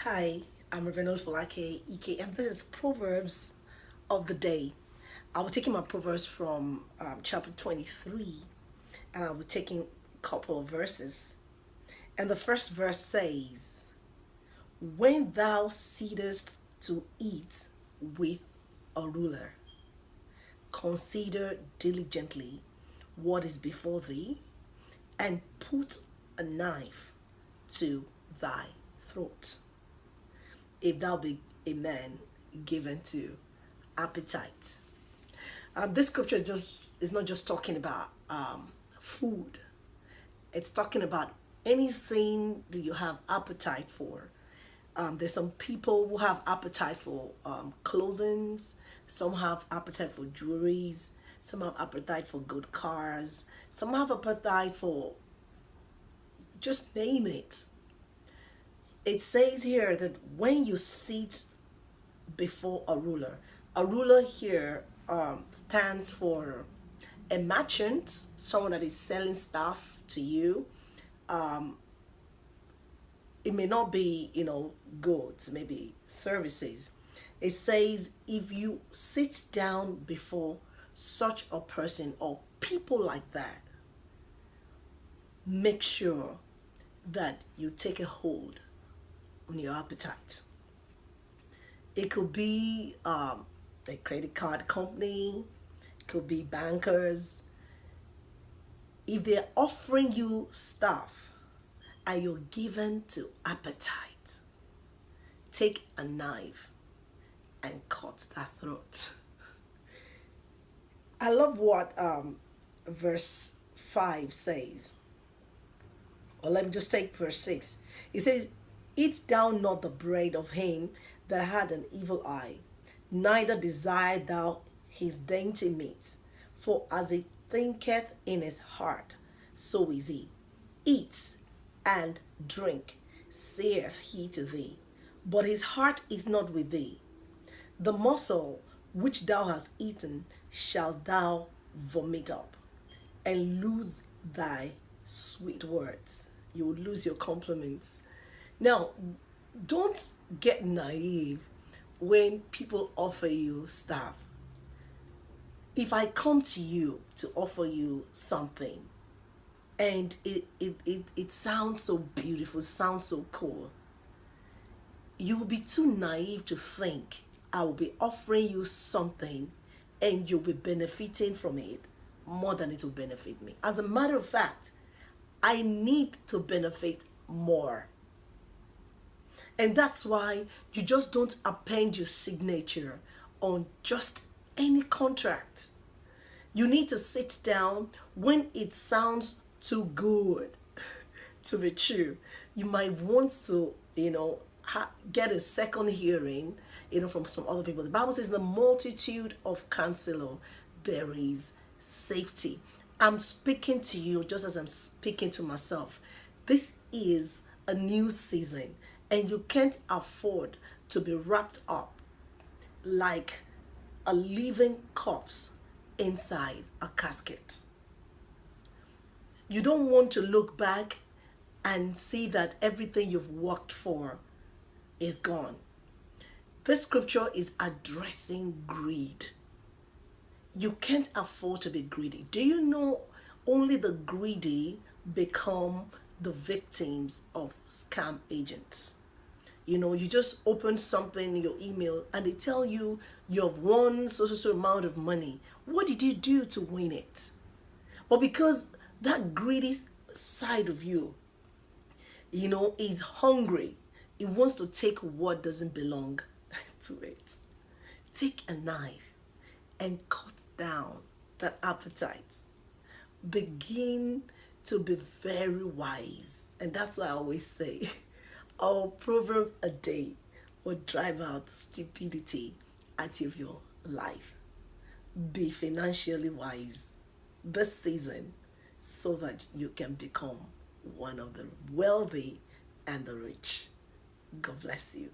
Hi, I'm Reverend Olufalake Ike, and this is Proverbs of the Day. I'll be taking my Proverbs from chapter 23, and I'll be taking a couple of verses. And the first verse says, When thou sittest to eat with a ruler, consider diligently what is before thee, and put a knife to thy throat. If thou be a man given to appetite. This scripture is not just talking about food. It's talking about anything that you have appetite for. There's some people who have appetite for clothing. Some have appetite for jewelries. Some have appetite for good cars. Some have appetite for just name it. It says here that when you sit before a ruler here stands for a merchant, someone that is selling stuff to you. It may not be, goods, maybe services. It says if you sit down before such a person or people like that, make sure that you take a hold on your appetite. It could be a credit card company, it could be bankers. If they're offering you stuff and you're given to appetite, take a knife and cut that throat. I love what verse 5 says. Or let me just take verse 6. It says, Eat thou not the bread of him that had an evil eye, neither desire thou his dainty meat, for as he thinketh in his heart, so is he. Eat and drink, saith he to thee, but his heart is not with thee. The morsel which thou hast eaten shalt thou vomit up, and lose thy sweet words. You will lose your compliments. Now, don't get naive when people offer you stuff. If I come to you to offer you something and it sounds so beautiful, sounds so cool, you will be too naive to think I will be offering you something and you'll be benefiting from it more than it will benefit me. As a matter of fact, I need to benefit more. And that's why you just don't append your signature on just any contract. You need to sit down when it sounds too good to be true. You might want to, get a second hearing, from some other people. The Bible says, the multitude of counselor, there is safety. I'm speaking to you just as I'm speaking to myself. This is a new season, and you can't afford to be wrapped up like a living corpse inside a casket. You don't want to look back and see that everything you've worked for is gone. This scripture is addressing greed. You can't afford to be greedy. Do you know only the greedy become the victims of scam agents? You just open something in your email and they tell you have won so amount of money. What did you do to win it? But because that greedy side of you, is hungry, it wants to take what doesn't belong to it. Take a knife and cut down that appetite. Begin to be very wise. And that's why I always say, our proverb a day will drive out stupidity out of your life. Be financially wise this season so that you can become one of the wealthy and the rich. God bless you.